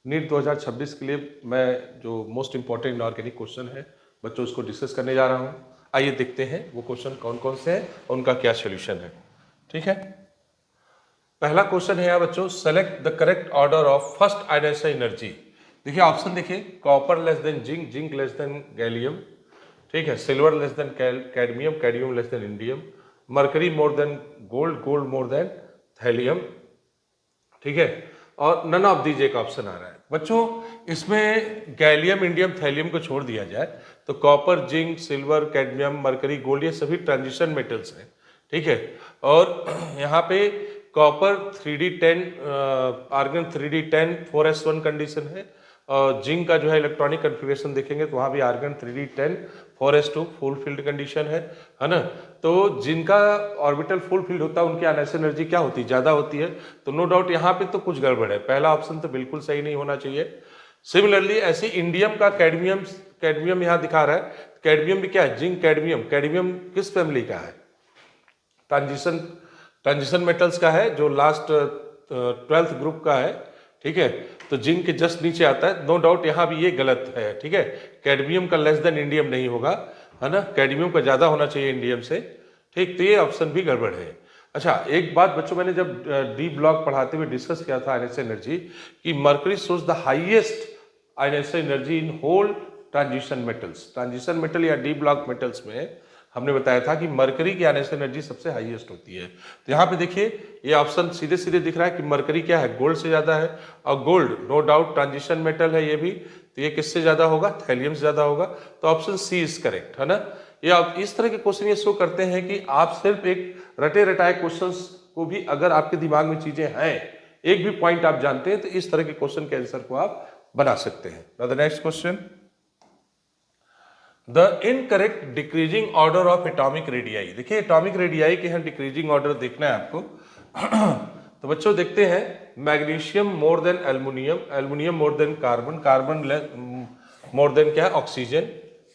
NEET 2026 के लिए मैं जो मोस्ट इंपॉर्टेंट इनऑर्गेनिक क्वेश्चन है बच्चों उसको डिस्कस करने जा रहा हूँ। आइए देखते हैं वो क्वेश्चन कौन कौन से हैं और उनका क्या सोल्यूशन है। ठीक है, पहला क्वेश्चन है यहाँ बच्चों, select the correct order of first ionisation energy. देखिए ऑप्शन देखिए, copper less than zinc, zinc less than gallium, ठीक है, silver less than cadmium, cadmium less than indium, mercury more than gold, gold more than thallium, ठीक है, और none of these एक option आ रहा है। बच्चों इसमें गैलियम, इंडियम, थैलियम को छोड़ दिया जाए तो copper, zinc, silver, cadmium, mercury, gold ये सभी ट्रांजिशन मेटल्स हैं, ठीक है। और यहाँ पे copper 3d10 argon 3d10 4s1 condition है, और जिंक का जो है इलेक्ट्रॉनिक कन्फिग्रेशन देखेंगे तो वहाँ भी argon 3d10 4s2 full field condition है ना। तो जिनका ऑर्बिटल फुल फील्ड होता है उनकी आयोनाइजेशन एनर्जी क्या होती है, ज़्यादा होती है। तो नो डाउट यहाँ पे तो कुछ गड़बड़ है, पहला ऑप्शन तो बिल्कुल सही नहीं होना चाहिए। सिमिलरली ऐसे इंडियम का कैडमियम, कैडमियम यहाँ दिखा रहा है, कैडमियम भी क्या है, जिंक कैडमियम, कैडमियम किस फैमिली का है, ट्रांजिशन मेटल्स का है, जो लास्ट 12th ग्रुप का है, ठीक है। तो जिंक के जस्ट नीचे आता है, नो डाउट यहाँ भी ये गलत है, ठीक है। कैडमियम का लेस देन इंडियम नहीं होगा, है ना, कैडमियम का ज्यादा होना चाहिए इंडियम से, ठीक। तो ये ऑप्शन भी गड़बड़ है। अच्छा एक बात बच्चों, मैंने जब डी ब्लॉक पढ़ाते हुए डिस्कस किया था आयोनाइजेशन एनर्जी कि मर्करी सोर्स the highest ionisation energy in whole transition metals, transition metal या डी ब्लॉक मेटल्स में हमने बताया था कि मरकरी की आयोनाइजेशन एनर्जी सबसे हाईएस्ट होती है। तो यहाँ पे देखिए ये ऑप्शन सीधे सीधे दिख रहा है कि मरकरी क्या है, गोल्ड से ज्यादा है, और gold no doubt transition metal है ये भी, तो ये किससे ज्यादा होगा, थैलियम से ज्यादा होगा। तो ऑप्शन सी इज करेक्ट, है ना। ये आप इस तरह के क्वेश्चन ये शो करते हैं कि आप सिर्फ एक रटे रटाए क्वेश्चन को भी अगर आपके दिमाग में चीजें हैं, एक भी पॉइंट आप जानते हैं, तो इस तरह के क्वेश्चन के आंसर को आप बना सकते हैं। Now the next question, the incorrect decreasing order of atomic radii. देखिए एटॉमिक रेडियाई के यहाँ डिक्रीजिंग ऑर्डर देखना है आपको। तो बच्चों देखते हैं, magnesium more than aluminium, aluminium more than carbon, carbon more than क्या है, ऑक्सीजन,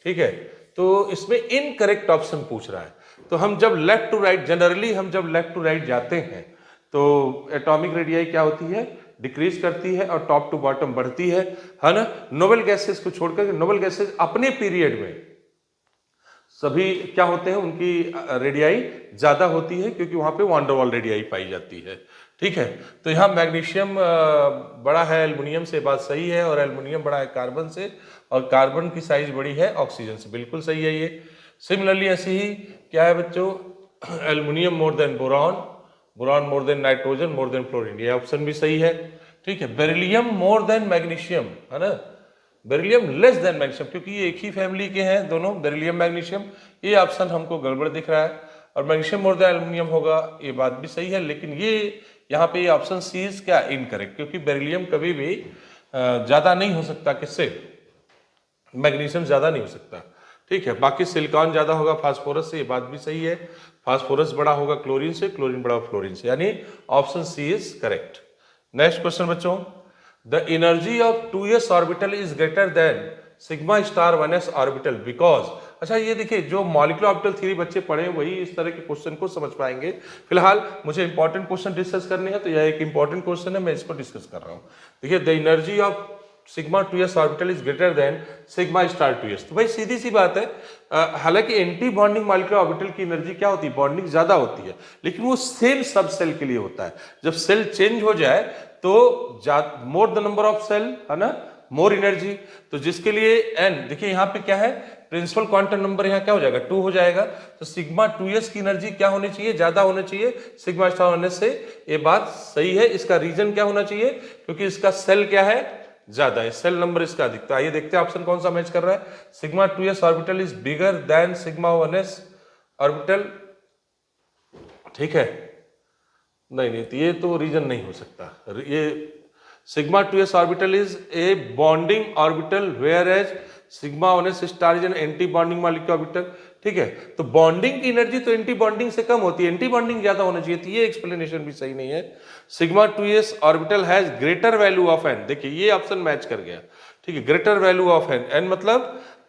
ठीक है। तो इसमें इनकरेक्ट ऑप्शन पूछ रहा है। तो हम जब लेफ्ट टू राइट, जनरली हम जब लेफ्ट टू राइट जाते हैं तो एटॉमिक रेडियाई क्या होती है, डिक्रीज करती है और टॉप टू बॉटम बढ़ती है ना। नोबल गैसेस को छोड़कर, नोबल गैसेस अपने पीरियड में सभी क्या होते हैं, उनकी रेडियाई ज्यादा होती है क्योंकि वहां पे वान डेर वाल रेडियाई पाई जाती है, ठीक है। तो यहाँ मैग्नीशियम बड़ा है एल्युमिनियम से, बात सही है, और एल्युमिनियम बड़ा है कार्बन से, और कार्बन की साइज बड़ी है ऑक्सीजन से, बिल्कुल सही है ये। सिमिलरली ऐसे ही क्या है बच्चों, aluminium more than boron, boron more than nitrogen, more than fluorine, ये ऑप्शन भी सही है, ठीक है। बेरिलियम मोर देन मैग्नीशियम, है ना, बेरिलियम लेस देन मैग्नीशियम, क्योंकि ये एक ही फैमिली के हैं दोनों, बेरिलियम मैग्नीशियम, ये ऑप्शन हमको गड़बड़ दिख रहा है। और मैग्नीशियम मोर देन एल्युमिनियम होगा, ये बात भी सही है, लेकिन ये यहाँ पे ये ऑप्शन सी इज क्या, इनकरेक्ट, क्योंकि बेरिलियम कभी भी ज्यादा नहीं हो सकता, किससे, मैग्नीशियम ज्यादा नहीं हो सकता, ठीक है। बाकी सिलिकॉन ज्यादा होगा फास्फोरस से, ये बात भी सही है, फास्फोरस बड़ा होगा क्लोरीन से, क्लोरीन बड़ा फ्लोरीन से, यानी option C is correct. Next question बच्चों, the energy of 2s orbital is greater than sigma star 1s orbital because. अच्छा ये देखिए, जो मॉलिक्यूलर ऑर्बिटल थ्योरी बच्चे पढ़े वही इस तरह के क्वेश्चन को समझ पाएंगे। फिलहाल मुझे इंपॉर्टेंट क्वेश्चन डिस्कस करने हैं, तो यह एक इंपॉर्टेंट क्वेश्चन है, मैं इसको डिस्कस कर रहा हूं। देखिए, the energy of sigma 2s orbital is greater than sigma star 2s। तो भाई सीधी सी बात है, हालांकि एंटी बॉन्डिंग मॉलिक्यूलर ऑर्बिटल की एनर्जी क्या होती है, बॉन्डिंग ज्यादा होती है, लेकिन वो सेम सब सेल के लिए होता है। जब सेल चेंज हो जाए तो more the number of cell, है ना, मोर एनर्जी। तो जिसके लिए एन, देखिए यहाँ पे क्या है, प्रिंसिपल क्वांटम नंबर यहाँ क्या हो जाएगा, 2 हो जाएगा। तो सिग्मा 2s की एनर्जी क्या होनी चाहिए, ज्यादा होनी चाहिए सिग्मा स्टार 1s से, ये बात सही है। इसका रीजन क्या होना चाहिए, क्योंकि इसका सेल क्या है, ज्यादा है, सेल नंबर इसका अधिक। तो आइए देखते हैं ऑप्शन कौन सा मैच कर रहा है, sigma 2s orbital is bigger than sigma 1s orbital, ठीक है। नहीं नहीं, तो ये तो रीजन नहीं हो सकता, ये sigma 2s orbital is a bonding orbital whereas sigma 1s star is an anti bonding molecular orbital, ठीक है। तो बॉन्डिंग की एनर्जी तो एंटी बॉन्डिंग से कम होती है, एंटी बॉन्डिंग ज्यादा होना चाहिए, तो ये एक्सप्लेनेशन भी सही नहीं है। Sigma 2s orbital has greater value of N, देखिए ये ऑप्शन मैच कर गया, ठीक है। Greater value of N, N मतलब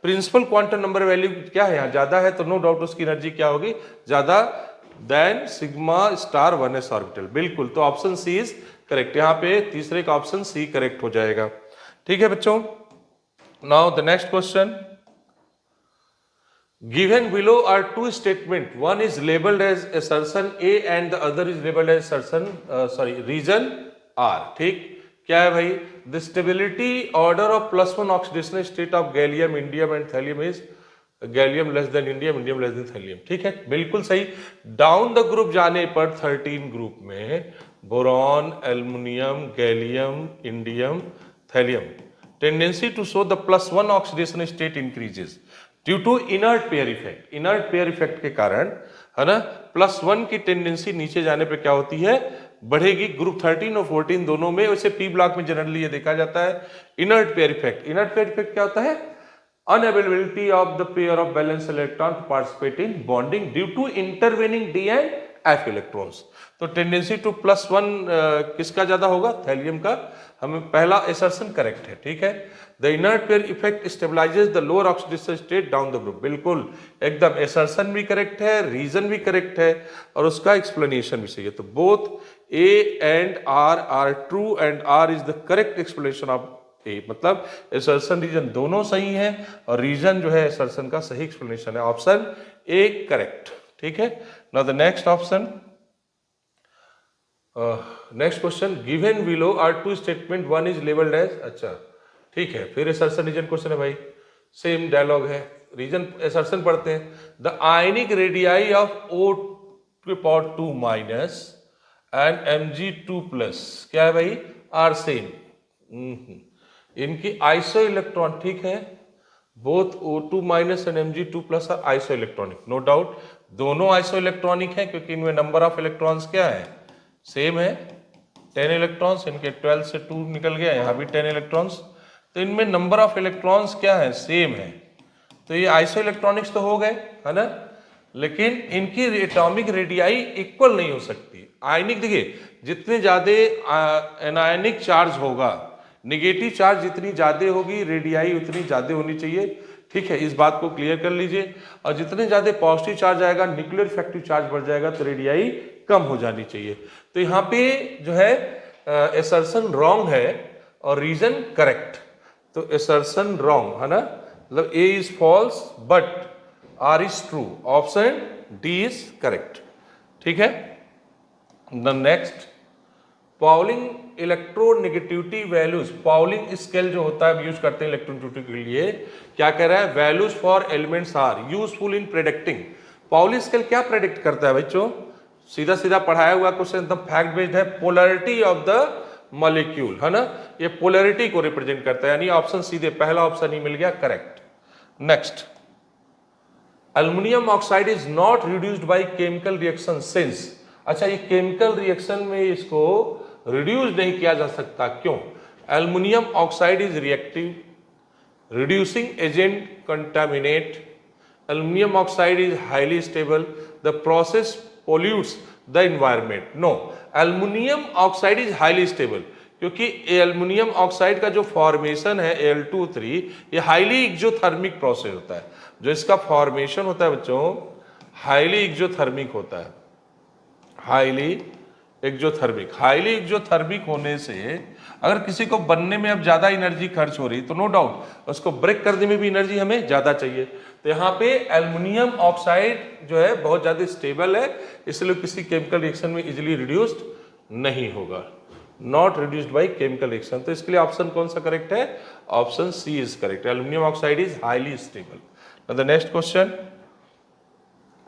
प्रिंसिपल क्वांटम नंबर वैल्यू क्या है, यहाँ ज्यादा है, तो नो डाउट उसकी एनर्जी क्या होगी, ज्यादा then sigma star 1s orbital, बिल्कुल। तो ऑप्शन सी इज करेक्ट, यहाँ पे तीसरे का ऑप्शन सी करेक्ट हो जाएगा। ठीक है बच्चों। Now the next question, given below are two statement, one is labeled as assertion A and the other is labeled as assertion reason R। ठीक, क्या है भाई, the stability order of +1 oxidation state of gallium, indium and thallium is gallium less than indium, indium less than thallium. ठीक है, बिल्कुल सही। Down the group जाने पर 13 ग्रुप में boron, aluminium, gallium, indium, thallium, tendency to show the +1 oxidation state increases due to inert pair effect. Inert pair effect के कारण, है ना, +1 की टेंडेंसी नीचे जाने पे क्या होती है, बढ़ेगी। ग्रुप 13 और 14 दोनों में, वैसे पी ब्लॉक में जनरली ये देखा जाता है inert pair effect. Inert pair effect क्या होता है, unavailability of the pair of valence electron to participate in bonding due to intervening d and f electrons। तो टेंडेंसी टू +1 किसका ज्यादा होगा, थैलियम का। हमें पहला असर्शन करेक्ट है। ठीक है, the inert pair effect stabilises the lower oxidation state down the group. बिल्कुल एकदम, असर्शन भी करेक्ट है, रीजन भी करेक्ट है और उसका एक्सप्लेनेशन भी सही है। तो both A and R are true and R is the correct explanation of A. मतलब असर्शन रीजन दोनों सही है और रीजन जो है असर्शन का सही एक्सप्लेनेशन है, ऑप्शन ए करेक्ट। ठीक है, now the next option, next question, given below are two statement, one is labelled as. अच्छा ठीक है, फिर असर्शन रीजन क्वेश्चन है भाई, सेम डायलॉग है। रीजन असर्शन पढ़ते हैं, the ionic radii of O2 minus and Mg2+, क्या है भाई, आर सेम। इनकी आइसो इलेक्ट्रॉन, ठीक है, both O2 minus and Mg2+ are isoelectronic, no doubt दोनों आइसो इलेक्ट्रॉनिक है क्योंकि इनमें नंबर ऑफ इलेक्ट्रॉन्स क्या है, सेम है, 10 इलेक्ट्रॉन्स। इनके 12 से 2 निकल गया, यहाँ भी 10 इलेक्ट्रॉन्स, तो इनमें नंबर ऑफ इलेक्ट्रॉन्स क्या है, सेम है। तो ये आइसो इलेक्ट्रॉनिक्स तो हो गए, है ना, लेकिन इनकी एटॉमिक रेडियाई इक्वल नहीं हो सकती। आयनिक, देखिए जितने ज्यादा एनायनिक चार्ज होगा, निगेटिव चार्ज जितनी ज्यादा होगी, रेडियाई उतनी ज्यादा होनी चाहिए। ठीक है, इस बात को क्लियर कर लीजिए। और जितने ज्यादा पॉजिटिव चार्ज आएगा, न्यूक्लियर इफेक्टिव चार्ज बढ़ जाएगा, तो रेडियाई कम हो जानी चाहिए। तो यहाँ पे जो है असर्शन रॉन्ग है और रीजन करेक्ट। तो असर्शन रॉन्ग है ना, मतलब A is false but R is true, option D is correct. ठीक है, the next, Pauling electronegativity values, Pauling scale जो होता है यूज करते हैं इलेक्ट्रोनेगेटिविटी के लिए, क्या कह रहा है, values for elements are useful in predicting. Pauling scale क्या प्रेडिक्ट करता है बच्चों, सीधा सीधा पढ़ाया हुआ क्वेश्चन, एकदम फैक्ट बेस्ड है, पोलैरिटी ऑफ द मॉलिक्यूल, है ना, ये पोलैरिटी को रिप्रेजेंट करता है, यानी ऑप्शन सीधे पहला ऑप्शन ही मिल गया correct. Next, aluminium oxide is not reduced by chemical reaction since. अच्छा, ये केमिकल रिएक्शन में इसको रिड्यूस नहीं किया जा सकता, क्यों, aluminium oxide is reactive, reducing agent contaminate, aluminium oxide is highly stable, the process pollutes the environment. No, aluminium oxide is highly stable, क्योंकि एल्युमिनियम ऑक्साइड का जो फॉर्मेशन है Al2O3, ये हाईली एक्सोथर्मिक प्रोसेस होता है। जो इसका फॉर्मेशन होता है बच्चों, हाईली एक्सोथर्मिक होता है, हाईली एक्सोथर्मिक। हाईली एक्सोथर्मिक होने से अगर किसी को बनने में अब ज्यादा एनर्जी खर्च हो रही, तो नो डाउट उसको ब्रेक करने में भी एनर्जी हमें ज्यादा चाहिए। तो यहाँ पे एल्युमिनियम ऑक्साइड जो है बहुत ज्यादा स्टेबल है, इसलिए किसी केमिकल रिएक्शन में इजिली रिड्यूस्ड नहीं होगा, not reduced by chemical reaction. तो इसके लिए ऑप्शन कौन सा करेक्ट है, option C is correct, aluminium oxide is highly stable. The next question,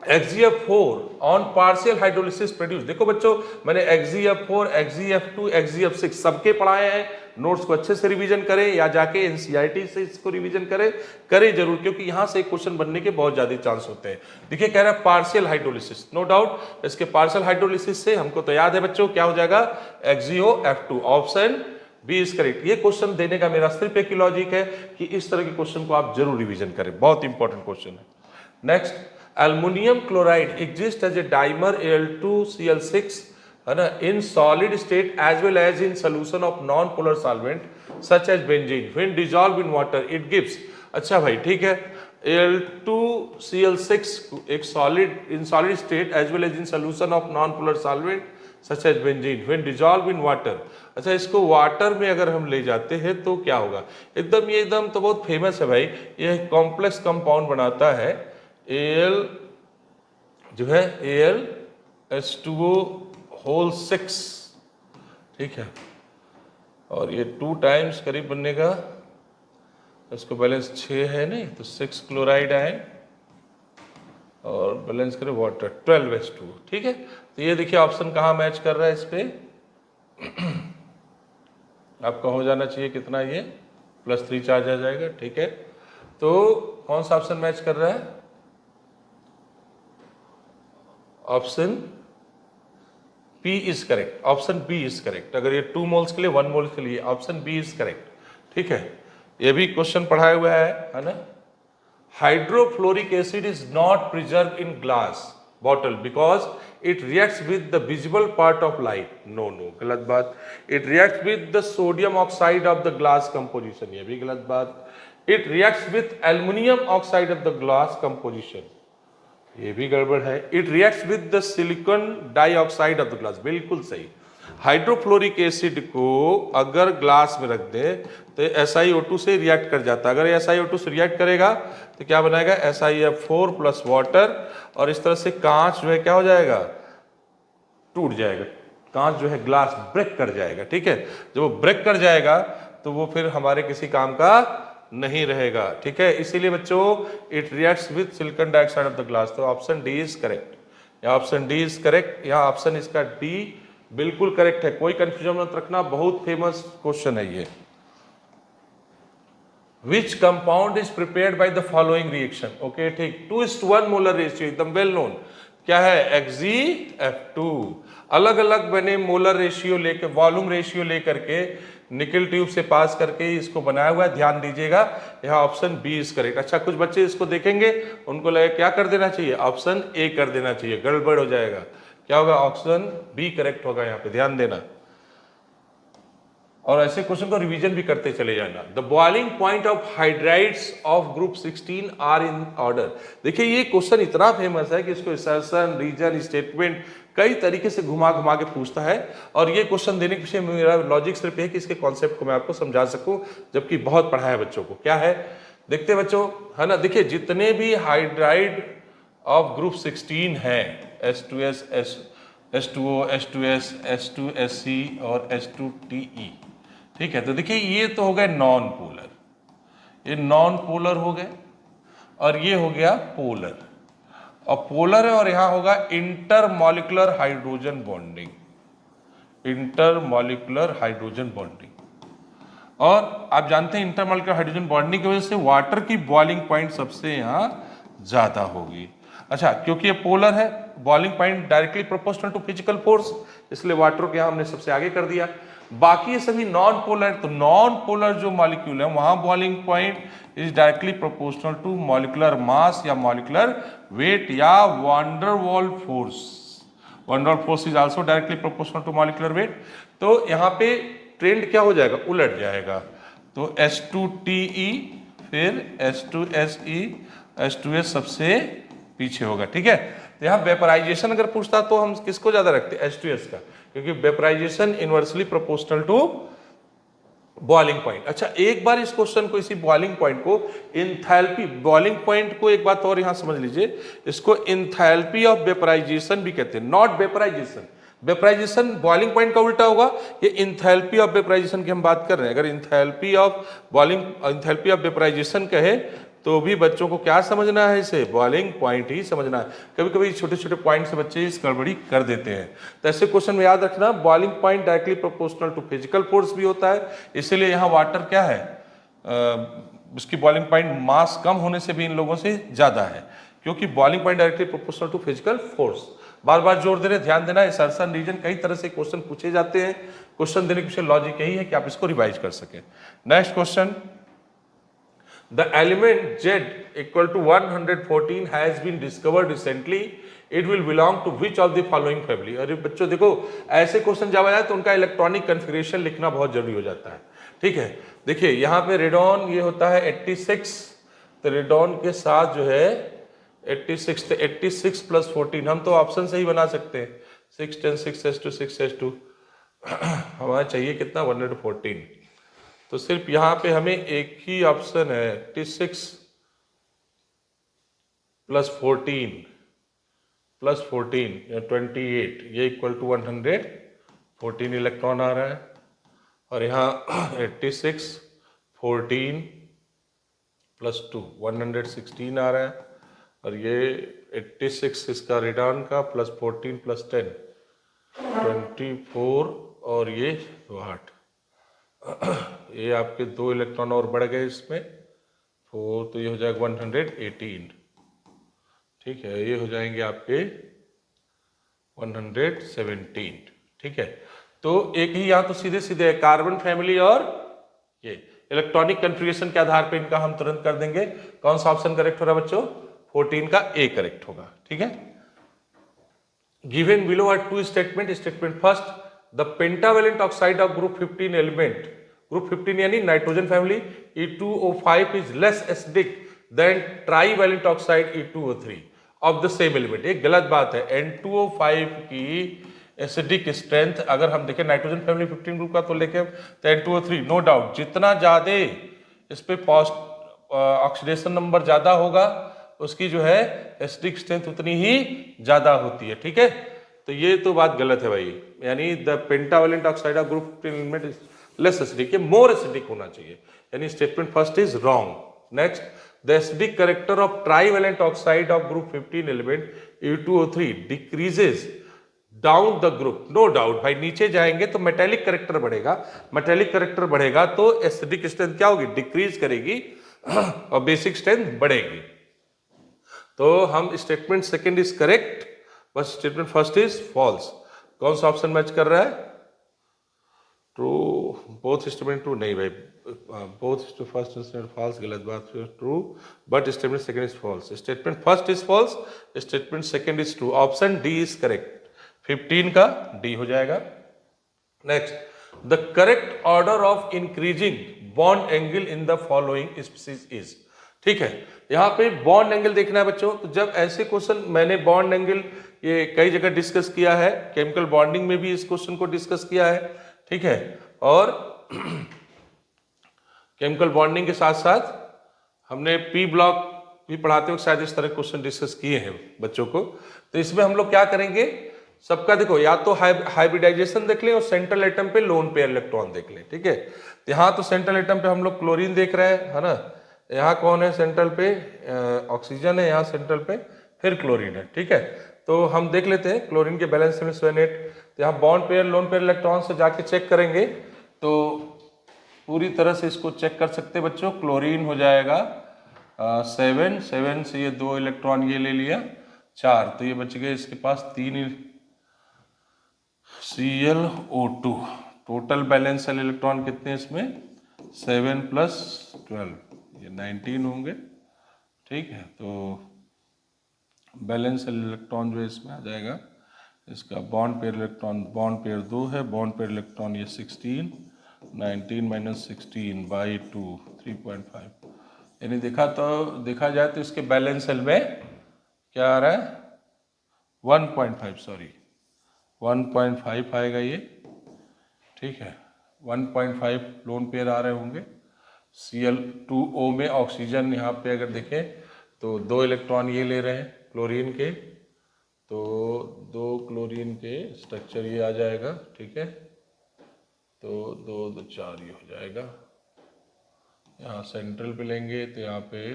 XgF4 on partial hydrolysis produce. देखो बच्चों, मैंने XgF4, XgF2, XgF6 सबके पढ़ाए हैं, नोट्स को अच्छे से रिवीजन करें या जाके एनसीईआरटी से इसको रिवीजन करें जरूर, क्योंकि यहां से क्वेश्चन बनने के बहुत ज्यादा चांस होते हैं। देखिए कह रहा है पार्शियल हाइड्रोलिसिस, नो डाउट इसके पार्शियल हाइड्रोलिसिस से हमको तो याद है बच्चों क्या हो जाएगा, XgO-F2, option B is correct. ये क्वेश्चन देने का मेरा सिर्फ एक ही लॉजिक है कि इस तरह के क्वेश्चन को आप जरूर रिवीजन करें, बहुत इंपॉर्टेंट क्वेश्चन है। Next, aluminium chloride exist as a dimer Al2Cl6, है ना, in solid state as well as in solution of non polar solvent such as benzene, when dissolve in water it gives. अच्छा भाई ठीक है, Al2Cl6 एक solid in solid state as well as in solution of non polar solvent such as benzene when dissolve in water. अच्छा, इसको water में अगर हम ले जाते हैं तो क्या होगा? एकदम ये एकदम तो बहुत फेमस है भाई, ये कॉम्प्लेक्स कंपाउंड बनाता है Al जो है Al H2O होल 6, ठीक है, और ये 2 टाइम्स करीब बनने का, इसको बैलेंस 6 है नहीं तो 6 क्लोराइड आए और बैलेंस करें वाटर 12H2, ठीक है। तो ये देखिए ऑप्शन कहाँ मैच कर रहा है इस पे आपका हो जाना चाहिए कितना, ये +3 चार्ज आ जाएगा, ठीक है। तो कौन सा ऑप्शन मैच कर रहा है? Option B is correct, option B is correct. अगर ये 2 मोल्स के लिए 1 मोल के लिए ऑप्शन बी इज करेक्ट, ठीक है। ये भी क्वेश्चन पढ़ाया हुआ है ना। Hydrofluoric acid is not preserve in glass bottle because it reacts with the visible part of light. No, गलत बात। It reacts with the sodium oxide of the glass composition, ये भी गलत बात। It reacts with aluminium oxide of the glass composition, ये भी गड़बड़ है। It reacts with the silicon dioxide of the glass, बिल्कुल सही। हाइड्रोफ्लोरिक एसिड को अगर ग्लास में रख दे तो SiO2 से रिएक्ट कर जाता है। अगर SiO2 से रिएक्ट करेगा तो क्या बनाएगा? SiF4 प्लस वाटर, और इस तरह से कांच जो है क्या हो जाएगा? टूट जाएगा। कांच जो है ग्लास ब्रेक कर जाएगा, ठीक है। जब वो ब्रेक कर जाएगा तो वो फिर हमारे किसी काम का नहीं रहेगा, ठीक है। इसीलिए बच्चों it reacts with silicon dioxide of the glass, तो ऑप्शन डी इज करेक्ट। या ऑप्शन डी इज करेक्ट, या ऑप्शन इसका डी बिल्कुल करेक्ट है, कोई कंफ्यूजन मत रखना, बहुत फेमस क्वेश्चन है ये। Which compound is prepared by the following reaction? Okay, ठीक, 2:1 मोलर रेशियो, एकदम वेल नोन। क्या है? XeF2। अलग अलग बने मोलर रेशियो लेकर, वॉल्यूम रेशियो लेकर के निकल ट्यूब से पास करके इसको बनाया हुआ है, ध्यान दीजिएगा। यहाँ ऑप्शन बी इज करेक्ट। अच्छा, कुछ बच्चे इसको देखेंगे उनको लगे क्या कर देना चाहिए? ऑप्शन ए कर देना चाहिए, गड़बड़ हो जाएगा। क्या होगा? ऑप्शन बी करेक्ट होगा, यहाँ पे ध्यान देना। और ऐसे क्वेश्चन को रिवीजन भी करते चले जाना। The boiling point of hydrides of group 16 are in order. देखिए ये क्वेश्चन इतना फेमस है कि इसको असर्शन, रीजन, स्टेटमेंट कई तरीके से घुमा घुमा के पूछता है, और ये क्वेश्चन देने के पीछे मेरा लॉजिक सिर्फ है कि इसके कॉन्सेप्ट को मैं आपको समझा सकूं, जबकि बहुत पढ़ा है बच्चों को। क्या है देखते हैं बच्चों, है ना। देखिए जितने भी हाइड्राइड ऑफ ग्रुप 16 है, H2S, H2O, H2S, H2SC और H2TE, ठीक है। तो देखिए ये तो हो गए नॉन पोलर, ये नॉन पोलर हो गए, और ये हो गया पोलर। और पोलर है और यहां होगा intermolecular hydrogen bonding, intermolecular hydrogen bonding. और आप जानते हैं इंटरमॉलिक्यूलर हाइड्रोजन बॉन्डिंग की वजह से वाटर की बॉइलिंग पॉइंट सबसे यहां ज्यादा होगी। अच्छा, क्योंकि ये पोलर है, boiling point directly proportional to physical force, इसलिए वाटर को यहां हमने सबसे आगे कर दिया। बाकी ये सभी नॉन पोलर, तो नॉन पोलर जो मॉलिक्यूल है वहां boiling point is directly proportional to molecular mass या मॉलिक्यूलर वेट या van der Waals force. Van der Waals force is also directly proportional to molecular weight. तो यहाँ पे ट्रेंड क्या हो जाएगा? उलट जाएगा। तो H2TE, फिर H2SE, H2S सबसे पीछे होगा, ठीक है। तो यहाँ वेपराइजेशन अगर पूछता तो हम किसको ज्यादा रखते? H2S का, क्योंकि vaporisation inversely proportional to boiling point. अच्छा, एक बार इस क्वेश्चन को, इसी बॉइलिंग पॉइंट को इंथैल्पी, बॉइलिंग पॉइंट को एक बात और यहां समझ लीजिए, इसको इंथैल्पी ऑफ वेपराइजेशन भी कहते हैं, not vaporisation. Vaporisation boiling point का उल्टा होगा, ये इंथैल्पी ऑफ वेपराइजेशन की हम बात कर रहे हैं। अगर enthalpy of boiling, enthalpy of vaporisation कहे तो भी बच्चों को क्या समझना है? इसे बॉइलिंग पॉइंट ही समझना है। कभी कभी छोटे छोटे पॉइंट से बच्चे इस गड़बड़ी कर देते हैं। तो ऐसे क्वेश्चन में याद रखना, boiling point directly proportional to physical force भी होता है, इसीलिए यहाँ वाटर क्या है, उसकी बॉइलिंग पॉइंट मास कम होने से भी इन लोगों से ज्यादा है, क्योंकि boiling point directly proportional to physical force. बार बार जोर दे रहे, ध्यान देना, असर्शन, रीजन कई तरह से क्वेश्चन पूछे जाते हैं। क्वेश्चन देने के पीछे लॉजिक यही है कि आप इसको रिवाइज कर सके। Next question, the element Z equal to 114 has been discovered recently. It will belong to which of the following family? अरे बच्चों देखो, ऐसे क्वेश्चन जब आया तो उनका इलेक्ट्रॉनिक कन्फिगरेशन लिखना बहुत जरूरी हो जाता है, ठीक है। देखिए यहाँ पे रेडॉन ये होता है 86, तो रेडॉन के साथ जो है 86, तो 86 + 14 हम तो ऑप्शन से ही बना सकते हैं। 6s2 हमारा चाहिए कितना 114। तो सिर्फ यहाँ पे हमें एक ही ऑप्शन है 86 प्लस 14 या 28, ये इक्वल टू 114 इलेक्ट्रॉन आ रहा है। और यहाँ 86 14 प्लस 2 116 आ रहा है। और ये 86 इसका रिडान का प्लस 14 प्लस 10 24 और ये 8। ये आपके 2 इलेक्ट्रॉन और बढ़ गए इसमें 4, तो ये हो जाएगा 118। ठीक है, ये हो जाएंगे आपके 117। ठीक है, तो एक ही यहाँ तो सीधे सीधे कार्बन फैमिली और ये इलेक्ट्रॉनिक कन्फिग्रेशन के आधार पे इनका हम तुरंत कर देंगे। कौन सा ऑप्शन करेक्ट हो रहा है बच्चों? 14 का ए करेक्ट होगा। ठीक है, given below are two statement. Statement first, the pentavalent oxide of group 15 element, group 15 यानी nitrogen family, E2O5 is less acidic than trivalent oxide E2O3 of the same element. एक गलत बात है। N2O5 की acidic strength अगर हम देखें nitrogen family 15 group का तो लेके तो N2O3 नो डाउट जितना ज्यादा इस पे ऑक्सीडेशन नंबर ज्यादा होगा उसकी जो है एसिडिक स्ट्रेंथ उतनी ही ज्यादा होती है। ठीक है, तो ये तो बात गलत है भाई, यानी the pentavalent oxide of group 15 element is less acidic, ये मोर एसिडिक होना चाहिए, यानी statement first is wrong. Next, the acidic character of trivalent oxide of group 15 element E2O3 decreases down the group. No doubt भाई, नीचे जाएंगे तो metallic character बढ़ेगा, metallic character बढ़ेगा तो एसिडिक स्ट्रेंथ क्या होगी? डिक्रीज करेगी और बेसिक स्ट्रेंथ बढ़ेगी। तो हम स्टेटमेंट सेकंड इज करेक्ट, बस स्टेटमेंट फर्स्ट इज फॉल्स। कौन सा ऑप्शन मैच कर रहा है? ट्रू, बोथ स्टेटमेंट ट्रू नहीं भाई, बोथ फर्स्ट स्टेटमेंट फॉल्स, गलत बात। True but statement second is false. Statement first is false, statement second is true. Option D is correct, 15 का डी हो जाएगा। Next, the correct order of increasing bond angle in the following species is. ठीक है, यहां पे bond angle देखना है बच्चों। तो जब ऐसे क्वेश्चन, मैंने बॉन्ड एंगल ये कई जगह डिस्कस किया है, केमिकल बॉन्डिंग में भी इस क्वेश्चन को डिस्कस किया है। ठीक है, और केमिकल बॉन्डिंग के साथ साथ हमने पी ब्लॉक भी पढ़ाते वक्त शायद इस तरह क्वेश्चन डिस्कस किए हैं बच्चों को। तो इसमें हम लोग क्या करेंगे, सबका देखो या तो हाइब्रिडाइजेशन देख लें और सेंट्रल एटम पे लोन पेयर इलेक्ट्रॉन देख लें। ठीक है, यहाँ तो सेंट्रल एटम पे हम लोग क्लोरीन देख रहे हैं, है ना। यहाँ कौन है सेंट्रल पे? ऑक्सीजन है यहाँ सेंट्रल पे, फिर क्लोरीन है। ठीक है, तो हम देख लेते हैं क्लोरीन के बैलेंस में 7-8। तो यहाँ bond pair lone pair electron से जाके चेक करेंगे तो पूरी तरह से इसको चेक कर सकते हैं बच्चों। क्लोरीन हो जाएगा 7 से ये 2 इलेक्ट्रॉन ये ले लिया 4, तो ये बच गए इसके पास 3 ClO2। Total balance cell electron कितने इसमें? 7 + 12, ये 19 होंगे। ठीक है, तो बैलेंस सेल इलेक्ट्रॉन जो है इसमें आ जाएगा, इसका bond pair electron, bond pair 2 है, बॉन्ड पेयर इलेक्ट्रॉन ये 16, 19 - 16/2 3.5, यानी देखा जाए तो इसके बैलेंस सेल में क्या आ रहा है? 1.5, सॉरी 1.5 आएगा ये। ठीक है, 1.5 लोन पेयर आ रहे होंगे। Cl2O में ऑक्सीजन यहाँ पे अगर देखें तो 2 इलेक्ट्रॉन ये ले रहे हैं क्लोरीन के, तो 2 क्लोरीन के स्ट्रक्चर ये आ जाएगा। ठीक है, तो 2 2 4 ये हो जाएगा। यहाँ सेंट्रल पे लेंगे तो यहाँ पे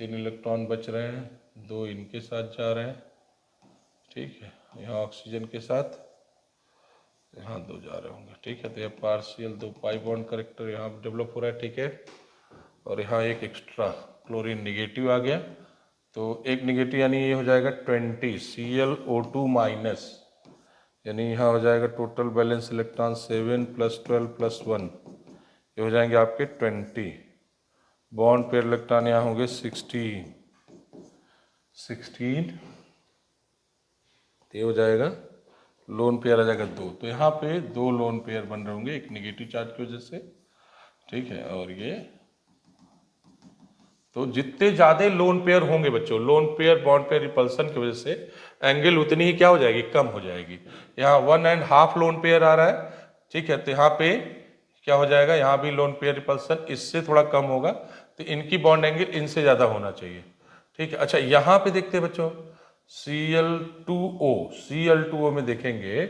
3 इलेक्ट्रॉन बच रहे हैं, 2 इनके साथ जा रहे हैं। ठीक है, यहाँ ऑक्सीजन के साथ यहाँ 2 जा रहे होंगे। ठीक है, तो यह पार्शियल 2 पाई बॉन्ड करेक्टर यहाँ डेवलप हो रहा है। ठीक है, और यहाँ एक एक्स्ट्रा क्लोरीन निगेटिव आ गया, तो एक निगेटिव यानी ये हो जाएगा 20 ClO2-, यानी यहाँ हो जाएगा टोटल बैलेंस इलेक्ट्रॉन 7 + 12 + 1, ये हो जाएंगे आपके 20। बॉन्ड पेयर इलेक्ट्रॉन यहाँ होंगे 16, तो ये हो जाएगा लोन पेयर आ जाएगा 2। तो यहाँ पे 2 लोन पेयर बन रहे होंगे, एक निगेटिव चार्ज की वजह से। ठीक है, और ये तो जितने ज्यादा लोन पेयर होंगे बच्चों, lone pair bond pair repulsion की वजह से एंगल उतनी ही क्या हो जाएगी, कम हो जाएगी। यहाँ 1.5 लोन पेयर आ रहा है, ठीक है, तो यहाँ पे क्या हो जाएगा, यहाँ भी लोन पेयर रिपल्सन इससे थोड़ा कम होगा, तो इनकी बॉन्ड एंगल इनसे ज्यादा होना चाहिए, ठीक है। अच्छा यहाँ पे देखते हैं बच्चों, Cl2O में देखेंगे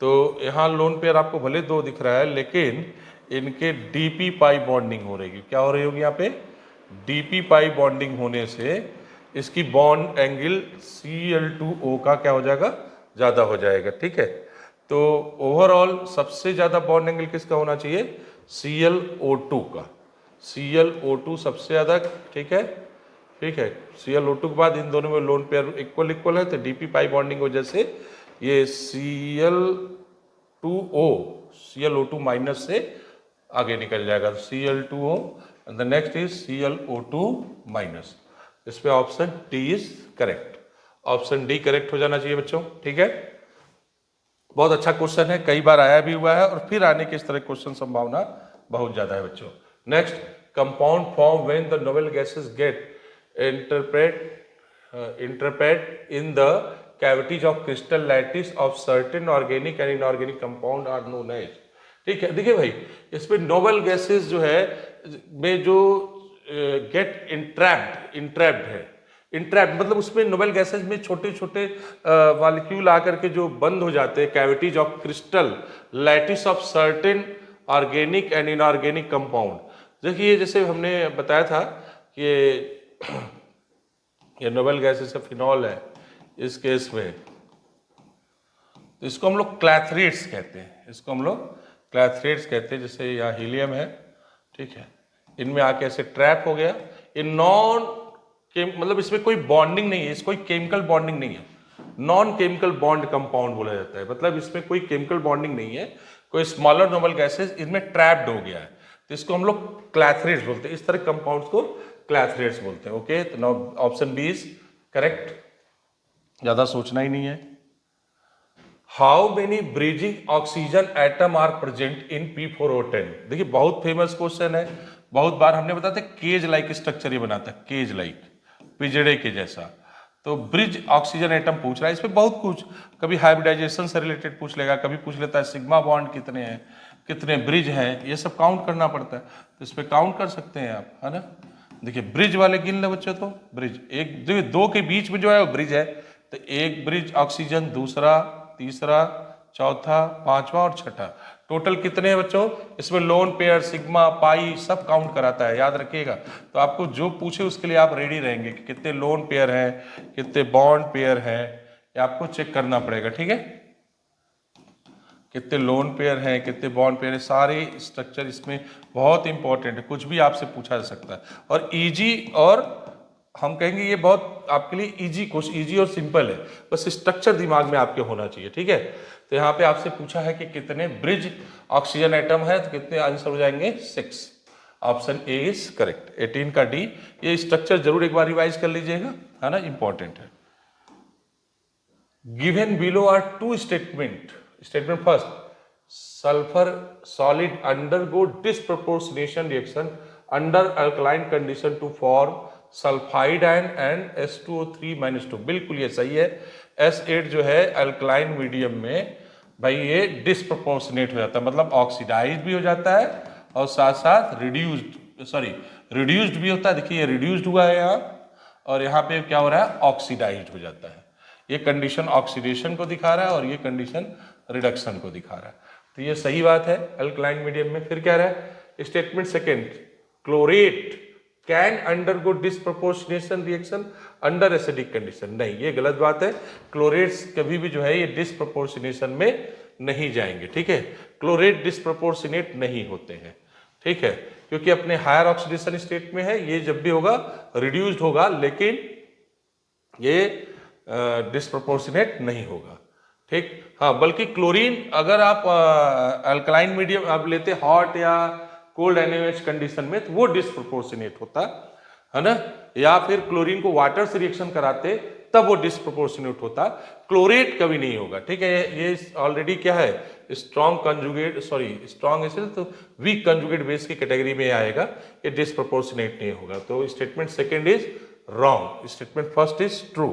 तो यहाँ लोन पेयर आपको भले 2 दिख रहा है, लेकिन इनके डीपी पाई बॉन्डिंग हो रही है। क्या हो रही होगी यहाँ पे, डीपी पाई बॉन्डिंग होने से इसकी बॉन्ड एंगल Cl2O का क्या हो जाएगा, ज़्यादा हो जाएगा, ठीक है। तो ओवरऑल सबसे ज़्यादा बॉन्ड एंगल किसका होना चाहिए, ClO2 का, ClO2 सबसे ज़्यादा, ठीक है, ठीक है। ClO2 के बाद इन दोनों में लोन पेयर इक्वल इक्वल है, तो डीपी पाई बॉन्डिंग वजह से ये ClO2 माइनस से आगे निकल जाएगा, Cl2O and the next is ClO2 minus. इस पे option D is correct, option D correct हो जाना चाहिए बच्चों, ठीक है। बहुत अच्छा क्वेश्चन है, कई बार आया भी हुआ है और फिर आने के इस तरह क्वेश्चन संभावना बहुत ज्यादा है बच्चों। Next, compound form when the noble gases get interpret in the cavities of crystal lattice of certain organic and inorganic compound are known as, ठीक है। देखिए भाई, इसमें नोबल गैसेस जो है में जो गेट इंट्रैप्ड है, इंट्रैप्ड मतलब उसमें नोबल गैसेस में छोटे छोटे मॉलिक्यूल आकर के जो बंद हो जाते हैं, cavities of crystal lattice of certain organic and inorganic compound. देखिए जैसे हमने बताया था कि ये नोबल गैसेस का फिनॉल है, इस केस में तो इसको हम लोग क्लैथरेट्स कहते हैं, इसको हम लोग क्लैथरेट्स कहते हैं। जैसे यहाँ हीलियम है, ठीक है, इनमें आके ऐसे ट्रैप हो गया, ये मतलब इसमें कोई बॉन्डिंग नहीं है, इसको कोई केमिकल बॉन्डिंग नहीं है, नॉन केमिकल बॉन्ड कंपाउंड बोला जाता है, मतलब इसमें कोई केमिकल बॉन्डिंग नहीं है, कोई स्मॉलर नोबल गैसेस इनमें ट्रैप्ड हो गया है, तो इसको हम लोग क्लैथरेट्स बोलते हैं, इस तरह कंपाउंड्स को क्लैथरेट्स बोलते हैं। ओके, तो now option B is correct, ज्यादा सोचना ही नहीं है। How many bridging oxygen atom are present in P4O10? देखिए बहुत फेमस क्वेश्चन है, बहुत बार हमने बताया था, केज लाइक स्ट्रक्चर ये बनाता है, केज लाइक, पिजड़े के जैसा। तो ब्रिज ऑक्सीजन एटम पूछ रहा है, इसमें बहुत कुछ, कभी हाइब्रिडाइजेशन से रिलेटेड पूछ लेगा, कभी पूछ लेता है सिग्मा बॉन्ड कितने हैं, कितने ब्रिज हैं, ये सब काउंट करना पड़ता है, तो इस पर काउंट कर सकते हैं आप, है ना। देखिए ब्रिज वाले गिन ले बच्चों, तो ब्रिज एक दो के बीच में जो है वो ब्रिज है, तो एक ब्रिज ऑक्सीजन, दूसरा, तीसरा, चौथा, पांचवा और छठा, टोटल कितने हैं बच्चों, इसमें लोन पेयर, सिग्मा, पाई सब काउंट कराता है, याद रखिएगा। तो आपको जो पूछे उसके लिए आप रेडी रहेंगे कि कितने लोन पेयर हैं, कितने बॉन्ड पेयर हैं, ये आपको चेक करना पड़ेगा, ठीक है। कितने लोन पेयर हैं, कितने बॉन्ड पेयर हैं, सारे स्ट्रक्चर इसमें बहुत इंपॉर्टेंट है, कुछ भी आपसे पूछा जा सकता है। और इजी, और हम कहेंगे ये बहुत आपके लिए इजी और सिंपल है, बस स्ट्रक्चर दिमाग में आपके होना चाहिए, ठीक है। तो यहाँ पे आपसे पूछा है कि कितने ब्रिज ऑक्सीजन एटम है, तो कितने आंसर हो जाएंगे, 6। ऑप्शन ए इज करेक्ट, 18 का डी। ये स्ट्रक्चर जरूर एक बार रिवाइज कर लीजिएगा, है ना, इंपॉर्टेंट है। Given below are 2 statement first, sulfur solid undergo disproportionation reaction under alkaline condition to form sulphide ion and H2O3-2, बिल्कुल ये सही है। S8 जो है अल्कलाइन मीडियम में भाई ये डिस्प्रोपोर्शनेट हो जाता है, मतलब ऑक्सीडाइज भी हो जाता है और साथ साथ रिड्यूस्ड भी होता है। देखिए ये रिड्यूस्ड हुआ है यहाँ, और यहाँ पे क्या हो रहा है, ऑक्सीडाइज्ड हो जाता है। ये कंडीशन ऑक्सीडेशन को दिखा रहा है और ये कंडीशन रिडक्शन को दिखा रहा है, तो ये सही बात है अल्कलाइन मीडियम में। फिर क्या रहा है statement second, chlorate can undergo disproportionation reaction under acidic condition, नहीं ये गलत बात है। क्लोरेट्स कभी भी जो है ये डिस्प्रोपोर्शनेशन में नहीं जाएंगे, ठीक है। क्लोरेट डिस्प्रोपोर्शनेट नहीं होते हैं, ठीक है, क्योंकि अपने हायर ऑक्सीडेशन स्टेट में है, ये जब भी होगा रिड्यूस्ड होगा, लेकिन ये डिस्प्रोपोर्शनेट नहीं होगा, ठीक। हाँ, बल्कि क्लोरीन अगर आप अल्कलाइन मीडियम आप लेते हॉट या कोल्ड NaOH कंडीशन में, तो वो डिस्प्रोपोर्शनेट होता है ना, या फिर क्लोरीन को वाटर से रिएक्शन कराते तब वो डिस्प्रोपोर्शनेट होता, क्लोरेट कभी नहीं होगा। ठीक है, ये ऑलरेडी क्या है, strong conjugate, sorry strong acid तो वीक कंजुगेट बेस की कैटेगरी में आएगा, ये डिस्प्रोपोर्शनेट नहीं होगा। तो statement second is wrong, statement first is true.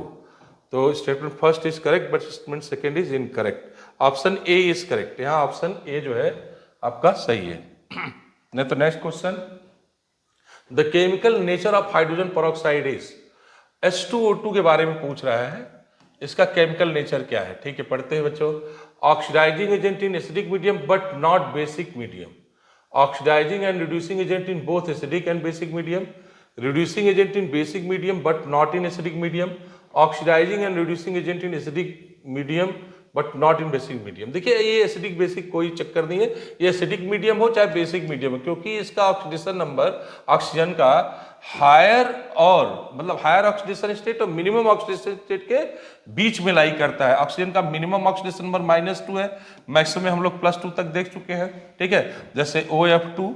तो statement first is correct but statement second is incorrect. Option A is correct, यहाँ ऑप्शन ए जो है आपका सही है। नहीं तो next question, the chemical nature of hydrogen peroxide is, H2O2 के बारे में पूछ रहा है, इसका केमिकल नेचर क्या है। ठीक है, पढ़ते हैं बच्चों। Oxidising agent in acidic medium but not basic medium, oxidising and reducing agent in both acidic and basic medium, reducing agent in basic medium but not in acidic medium, oxidising and reducing agent in acidic medium but not in basic medium. देखिए ये acidic basic कोई चक्कर नहीं है, ये acidic medium हो चाहे basic medium हो, क्योंकि इसका ऑक्सीडेशन नंबर ऑक्सीजन का हायर और मतलब हायर ऑक्सीडेशन स्टेट और मिनिमम ऑक्सीडेशन स्टेट के बीच में लाई करता है। ऑक्सीजन का मिनिमम ऑक्सीडेशन नंबर -2 है, मैक्सिमम हम लोग +2 तक देख चुके हैं। ठीक है, जैसे OF2,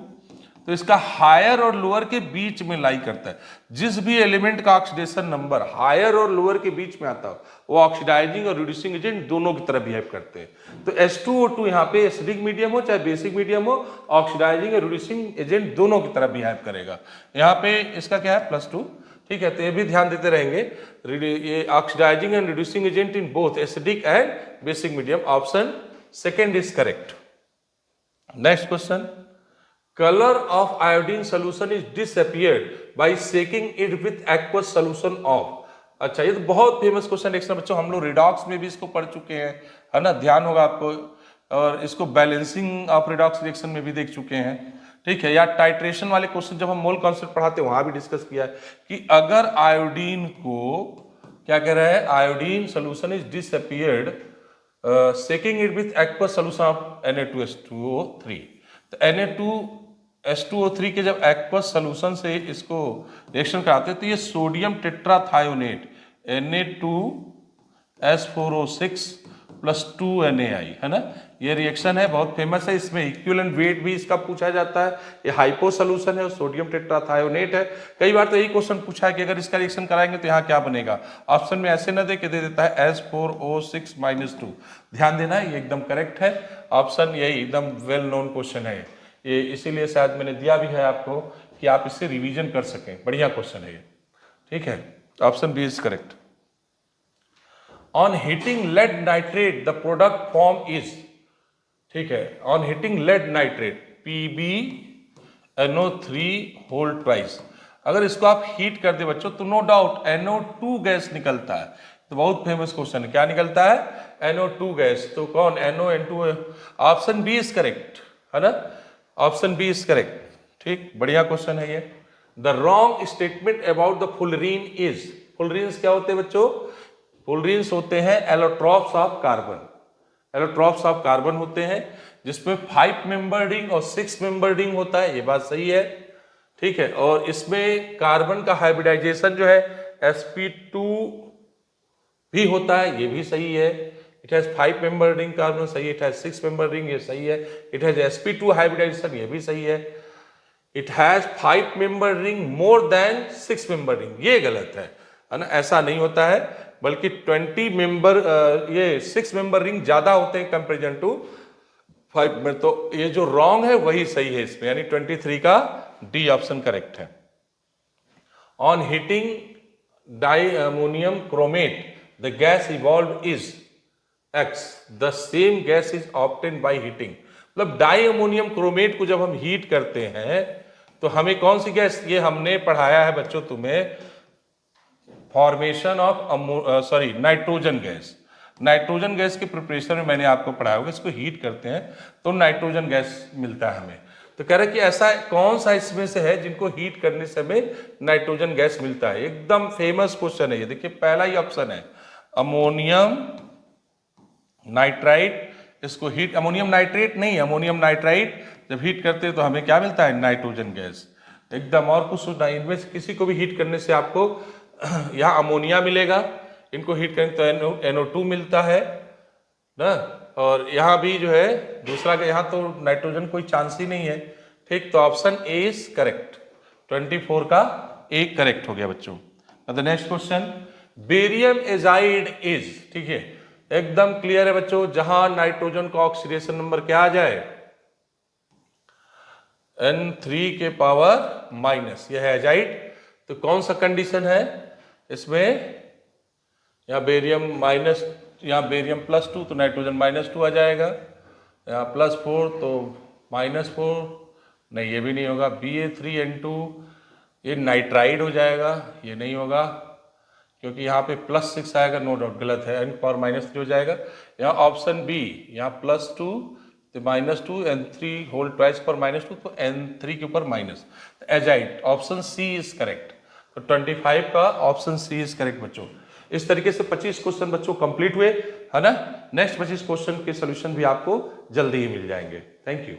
तो इसका हायर और लोअर के बीच में लाई करता है। जिस भी एलिमेंट का ऑक्सीडेशन नंबर हायर और लोअर के बीच में आता हो वो ऑक्सीडाइजिंग और रिड्यूसिंग एजेंट दोनों की तरह बिहेव करते हैं। तो H2O2 यहाँ पे एसिडिक मीडियम हो चाहे बेसिक मीडियम हो, ऑक्सीडाइजिंग और रिड्यूसिंग एजेंट दोनों की तरह बिहेव करेगा। यहाँ पे इसका क्या है, +2। ठीक है, तो ये भी ध्यान देते रहेंगे, ये oxidising and reducing agent in both acidic and basic medium, option second is correct. Next question, color of iodine solution is disappeared by shaking it with aqueous solution of। अच्छा, ये तो बहुत फेमस क्वेश्चन है बच्चों, हम लोग redox में भी इसको पढ़ चुके हैं, है ना, ध्यान होगा आपको, और इसको बैलेंसिंग ऑफ रिडॉक्स रिएक्शन में भी देख चुके हैं। ठीक है, या टाइट्रेशन वाले क्वेश्चन जब हम मोल कॉन्सेप्ट पढ़ाते हैं वहां भी डिस्कस किया है कि अगर आयोडीन को क्या कह रहा है, iodine solution is disappeared shaking it with aqueous solution of Na2H2O3। तो Na2H2O3 के जब एक्वस सोल्यूशन से इसको रिएक्शन कराते हैं तो ये सोडियम टेट्राथायोनेट Na2S4O6 + 2NaI, है ना, ये रिएक्शन है, बहुत फेमस है। इसमें इक्विवेलेंट वेट भी इसका पूछा जाता है। ये हाइपो सोल्यूशन है और सोडियम टेट्राथायोनेट है। कई बार तो यही क्वेश्चन पूछा है कि अगर इसका रिएक्शन कराएंगे तो यहाँ क्या बनेगा। ऑप्शन में ऐसे न दे के दे देता है S4O6 - 2। ध्यान देना, ये एकदम करेक्ट है ऑप्शन, यही एकदम वेल नोन क्वेश्चन है ये, इसीलिए शायद मैंने दिया भी है आपको कि आप इससे रिवीजन कर सकें। बढ़िया क्वेश्चन है ये। ठीक है, option B is correct. On heating lead nitrate the product form is, ठीक है, on heating lead nitrate PbNO3 whole twice. अगर इसको आप हीट कर दे बच्चों तो नो डाउट NO2 गैस निकलता है। तो बहुत फेमस क्वेश्चन है, क्या निकलता है, NO2 गैस। तो कौन, NO N2, option B is correct, है ना, ऑप्शन बी इज करेक्ट। ठीक, बढ़िया क्वेश्चन है ये। The wrong statement about the fullerene is, fullerenes क्या होते हैं बच्चों, फुलरीन्स होते हैं allotropes of carbon, allotropes of carbon होते हैं जिसमें 5 मेंबर रिंग और 6 मेंबर रिंग होता है, ये बात सही है। ठीक है, और इसमें कार्बन का हाइब्रिडाइजेशन जो है sp2 भी होता है, ये भी सही है। It has 5 member ring carbon, सही है। इट हैज 6 मेंबर रिंग, ये सही है। इट हैज sp2 हाइब्रिडाइजेशन, ये भी सही है। It has 5 member ring more than 6 member ring, ये गलत है ना, ऐसा नहीं होता है, बल्कि 20 मेंबर ये 6 मेंबर रिंग ज्यादा होते हैं कंपेरिजन टू 5 में। तो ये जो रॉन्ग है वही सही है इसमें, यानी 23 का डी ऑप्शन करेक्ट है। On heating di ammonium chromate the gas evolve is X, the same gas is obtain by heating. मतलब डाई अमोनियम क्रोमेट को जब हम हीट करते हैं तो हमें कौन सी गैस, ये हमने पढ़ाया है बच्चों तुम्हें, formation of nitrogen gas. Nitrogen gas के प्रिपरेशन में मैंने आपको पढ़ाया होगा, इसको हीट करते हैं तो नाइट्रोजन गैस मिलता है हमें। तो कह रहे कि ऐसा कौन सा इसमें से है जिनको हीट करने से हमें नाइट्रोजन गैस मिलता है। एकदम फेमस क्वेश्चन है ये। देखिए पहला ही ऑप्शन है अमोनियम नाइट्राइट, इसको हीट, अमोनियम नाइट्रेट नहीं, अमोनियम नाइट्राइट जब हीट करते हैं तो हमें क्या मिलता है, नाइट्रोजन गैस। एकदम, और कुछ नहीं, इनमें से किसी को भी हीट करने से आपको यहाँ अमोनिया मिलेगा, इनको हीट करें तो NO2 मिलता है ना, और यहाँ भी जो है दूसरा का, यहाँ तो नाइट्रोजन कोई चांस ही नहीं है। ठीक, तो ऑप्शन ए इज करेक्ट, 24 का ए करेक्ट हो गया बच्चों। Next question, barium azide is, ठीक है, एकदम क्लियर है बच्चों, जहां नाइट्रोजन का ऑक्सीडेशन नंबर क्या आ जाए, N3 के पावर माइनस, यह है एजाइड। तो कौन सा कंडीशन है इसमें, यहाँ बेरियम माइनस, यहाँ बेरियम +2 तो नाइट्रोजन -2 आ जाएगा, यहाँ +4 तो -4, नहीं ये भी नहीं होगा, Ba3N2 ये नाइट्राइड हो जाएगा, ये नहीं होगा क्योंकि यहाँ पे +6 आएगा, नो डाउट गलत है, N पावर -3 हो जाएगा। यहाँ ऑप्शन बी, यहाँ +2 तो -2, N3 होल ट्वाइस पर -2 तो N3 के ऊपर minus, azide, option C is correct. तो 25 का ऑप्शन सी इज करेक्ट बच्चों। इस तरीके से 25 क्वेश्चन बच्चों कंप्लीट हुए, है ना। नेक्स्ट 25 क्वेश्चन के सोल्यूशन भी आपको जल्दी ही मिल जाएंगे। Thank you.